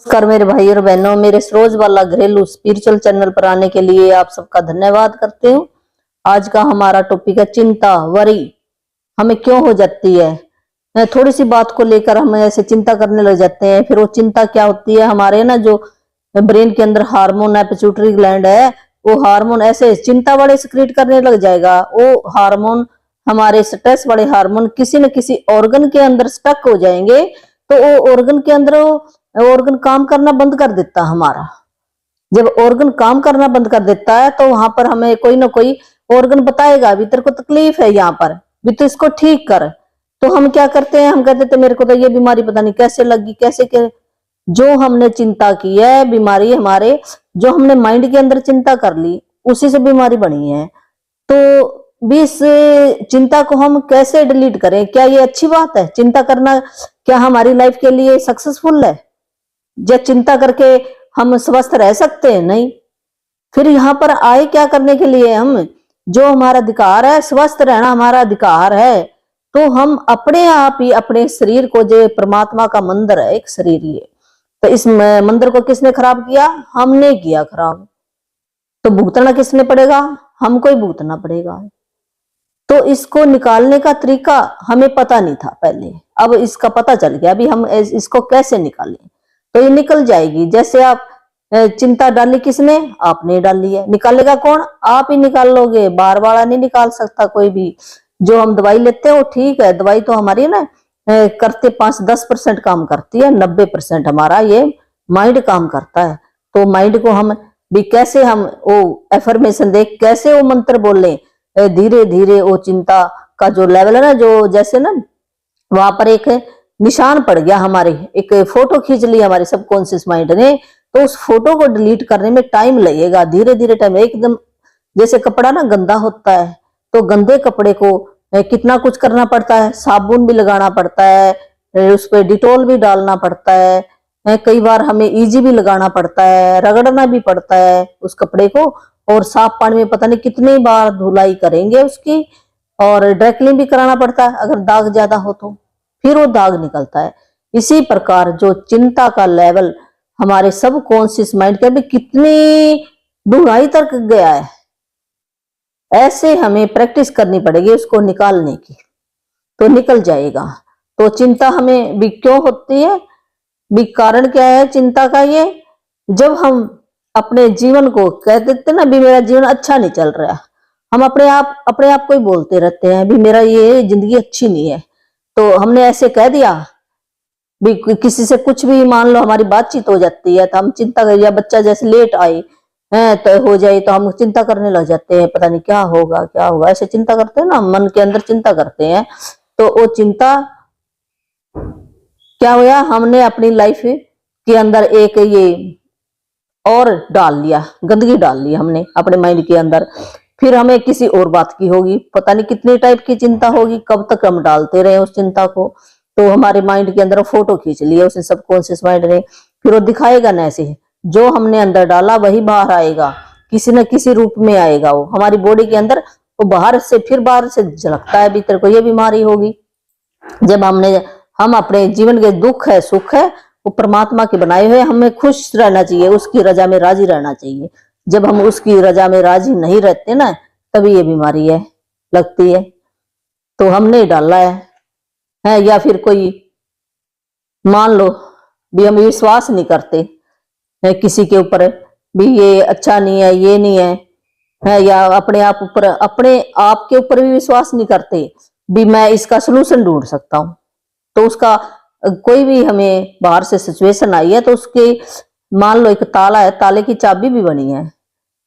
नमस्कार मेरे भाई और बहनों, मेरे सरोज वाला घरेलू स्पिरिचुअल चैनल पर आने के लिए आप सबका धन्यवाद करते हूँ। आज का हमारा टॉपिक है चिंता, वरी। हमें क्यों हो जाती है? थोड़ी सी बात को लेकर हम ऐसे चिंता करने लग जाते हैं। फिर वो चिंता क्या होती है, हमारे ना जो ब्रेन के अंदर हार्मोन है, पिट्यूटरी ग्लैंड है, वो हार्मोन ऐसे चिंता वाले सिक्रीट करने लग जाएगा। वो हार्मोन, हमारे स्ट्रेस वाले हार्मोन किसी न किसी ऑर्गन के अंदर स्टक हो जाएंगे, तो वो ऑर्गन के अंदर ऑर्गन काम करना बंद कर देता हमारा। जब ऑर्गन काम करना बंद कर देता है तो वहां पर हमें कोई ना कोई ऑर्गन बताएगा भी तेरे को तकलीफ है, यहाँ पर भी तो इसको ठीक कर। तो हम क्या करते हैं, हम कहते थे मेरे को तो ये बीमारी पता नहीं कैसे लगी, कैसे के जो हमने चिंता की है, बीमारी हमारे जो हमने माइंड के अंदर चिंता कर ली उसी से बीमारी बनी है। तो भी इस चिंता को हम कैसे डिलीट करें? क्या ये अच्छी बात है? चिंता करना क्या हमारी लाइफ के लिए सक्सेसफुल है? जब चिंता करके हम स्वस्थ रह सकते हैं? नहीं। फिर यहाँ पर आए क्या करने के लिए? हम जो हमारा अधिकार है, स्वस्थ रहना हमारा अधिकार है, तो हम अपने आप ही अपने शरीर को, जो परमात्मा का मंदिर है, एक शरीर ही है, तो इस मंदिर को किसने खराब किया? हमने किया खराब। तो भुगतना किसने पड़ेगा? हमको ही भुगतना पड़ेगा। तो इसको निकालने का तरीका हमें पता नहीं था पहले, अब इसका पता चल गया। अभी हम इसको कैसे निकालें? तो ये निकल जाएगी। जैसे आप चिंता डाली किसने? आपने डाली है। निकालेगा कौन? आप ही निकाल लोगे, बार वाला नहीं निकाल सकता कोई भी। जो हम दवाई लेते हैं वो ठीक है, दवाई तो हमारी ना करते 5-10% काम करती है, 90% हमारा ये माइंड काम करता है। तो माइंड को हम भी कैसे हम वो एफर्मेशन दे, कैसे वो मंत्र बोले, धीरे धीरे वो चिंता का जो लेवल है ना, जो जैसे ना वहां पर एक निशान पड़ गया, हमारे एक फोटो खींच ली हमारे सबकॉन्शियस माइंड ने, तो उस फोटो को डिलीट करने में टाइम लगेगा, धीरे धीरे टाइम। एकदम जैसे कपड़ा ना गंदा होता है, तो गंदे कपड़े को कितना कुछ करना पड़ता है, साबुन भी लगाना पड़ता है, उस पर डिटॉल भी डालना पड़ता है, कई बार हमें इजी भी लगाना पड़ता है, रगड़ना भी पड़ता है उस कपड़े को, और साफ पानी में पता नहीं कितनी बार धुलाई करेंगे उसकी, और ड्राई भी कराना पड़ता है अगर दाग ज्यादा हो तो, फिर वो दाग निकलता है। इसी प्रकार जो चिंता का लेवल हमारे सबकॉन्शियस माइंड के भी कितनी डूंघाई तक गया है, ऐसे हमें प्रैक्टिस करनी पड़ेगी उसको निकालने की, तो निकल जाएगा। तो चिंता हमें भी क्यों होती है, भी कारण क्या है चिंता का? ये जब हम अपने जीवन को कह देते ना भी मेरा जीवन अच्छा नहीं चल रहा, हम अपने आप को ही बोलते रहते हैं भी मेरा ये जिंदगी अच्छी नहीं है। तो हमने ऐसे कह दिया भी, किसी से कुछ भी मान लो हमारी बातचीत हो जाती है तो हम चिंता कर, या बच्चा जैसे लेट आए तो हो जाए तो हम चिंता करने लग जाते हैं, पता नहीं क्या होगा क्या होगा, ऐसे चिंता करते हैं ना, मन के अंदर चिंता करते हैं। तो वो चिंता क्या हुआ, हमने अपनी लाइफ के अंदर एक ये और डाल लिया, गंदगी डाल ली हमने अपने माइंड के अंदर। फिर हमें किसी और बात की होगी, पता नहीं कितने टाइप की चिंता होगी, कब तक हम डालते रहे उस चिंता को। तो हमारे माइंड के अंदर फोटो खींच लिया उसने सबकॉन्शियस माइंड ने, फिर वो दिखाएगा ना ऐसे, जो हमने अंदर डाला वही बाहर आएगा, किसी न किसी रूप में आएगा वो हमारी बॉडी के अंदर। वो बाहर से फिर बाहर से झलकता है भीतर को, ये बीमारी होगी। जब हम अपने जीवन के दुख है सुख है वो परमात्मा के बनाए हुए, हमें खुश रहना चाहिए, उसकी रजा में राजी रहना चाहिए। जब हम उसकी रजा में राजी नहीं रहते ना, तभी ये बीमारी है लगती है। तो हमने डाला है या फिर कोई मान लो भी हम विश्वास नहीं करते है किसी के ऊपर भी, ये अच्छा नहीं है, ये नहीं है, या अपने आप के ऊपर भी विश्वास नहीं करते भी मैं इसका सलूशन ढूंढ सकता हूं। तो उसका कोई भी हमें बाहर से सिचुएशन आई है तो उसके मान लो एक ताला है, ताले की चाबी भी बनी है,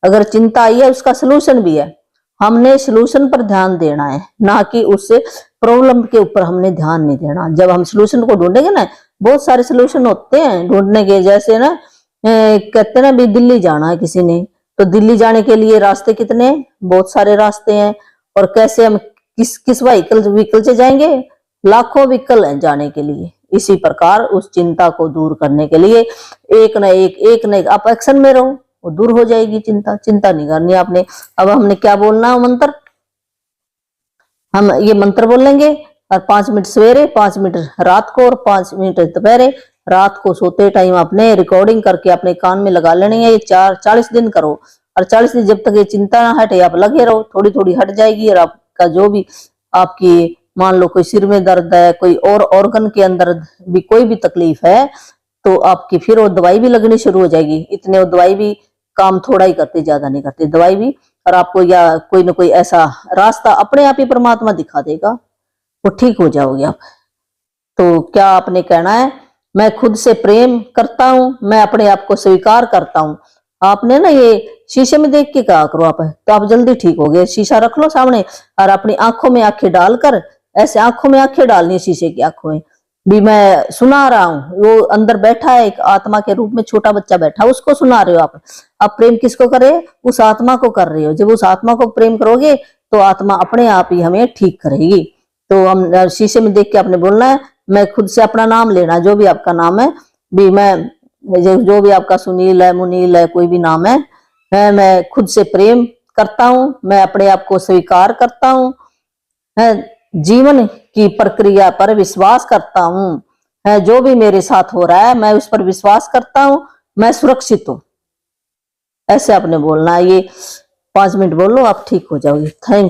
अगर चिंता आई है उसका सलूशन भी है। हमने सलूशन पर ध्यान देना है, ना कि उस प्रॉब्लम के ऊपर हमने ध्यान नहीं देना। जब हम सलूशन को ढूंढेंगे ना, बहुत सारे सलूशन होते हैं ढूंढने के, जैसे ना कहते ना भी दिल्ली जाना है किसी ने, तो दिल्ली जाने के लिए रास्ते कितने, बहुत सारे रास्ते हैं, और कैसे हम किस व्हीकल से जाएंगे, लाखों व्हीकल हैं जाने के लिए। इसी प्रकार उस चिंता को दूर करने के लिए एक न एक आप एक्शन में रहो, वो दूर हो जाएगी चिंता नहीं करनी आपने। अब हमने क्या बोलना है मंत्र, हम ये मंत्र बोलेंगे, और 5 मिनट सवेरे, 5 मिनट रात को, और 5 मिनट दोपहर रात को सोते टाइम आपने रिकॉर्डिंग करके अपने कान में लगा लेनी है। ये 40 दिन करो, और 40 दिन जब तक ये चिंता ना हटे आप लगे रहो, थोड़ी थोड़ी हट जाएगी। और आपका जो भी आपकी मान लो कोई सिर में दर्द है, कोई और ऑर्गन के अंदर भी कोई भी तकलीफ है, तो आपकी फिर वो दवाई भी लगनी शुरू हो जाएगी। इतने वो दवाई भी काम थोड़ा ही करते, ज्यादा नहीं करते दवाई भी। और आपको या कोई ना कोई ऐसा रास्ता अपने आप ही परमात्मा दिखा देगा, वो ठीक हो जाओगे आप। तो क्या आपने कहना है, मैं खुद से प्रेम करता हूं, मैं अपने आप को स्वीकार करता हूं। आपने ना ये शीशे में देख के कहा करो आप, तो आप जल्दी ठीक हो गए। शीशा रख लो सामने और अपनी आंखों में आंखें डालकर, ऐसे आंखों में आंखें डालनी, शीशे की आंखों में भी मैं सुना रहा हूं। वो अंदर बैठा है एक आत्मा के रूप में, छोटा बच्चा बैठा, उसको सुना रहे हो आप प्रेम किसको कर रहे हो? उस आत्मा को कर रहे हो। जब उस आत्मा को प्रेम करोगे तो आत्मा अपने आप ही हमें ठीक करेगी। तो हम शीशे में देख के आपने बोलना है, मैं खुद से अपना नाम लेना, जो भी आपका नाम है भी, मैं जो भी आपका सुनील है, मुनील है, कोई भी नाम है, मैं खुद से प्रेम करता हूं, मैं अपने आप को स्वीकार करता हूं, जीवन की प्रक्रिया पर विश्वास करता हूं, जो भी मेरे साथ हो रहा है मैं उस पर विश्वास करता हूं, मैं सुरक्षित हूं। ऐसे आपने बोलना है। ये 5 मिनट बोलो, आप ठीक हो जाओगे। थैंक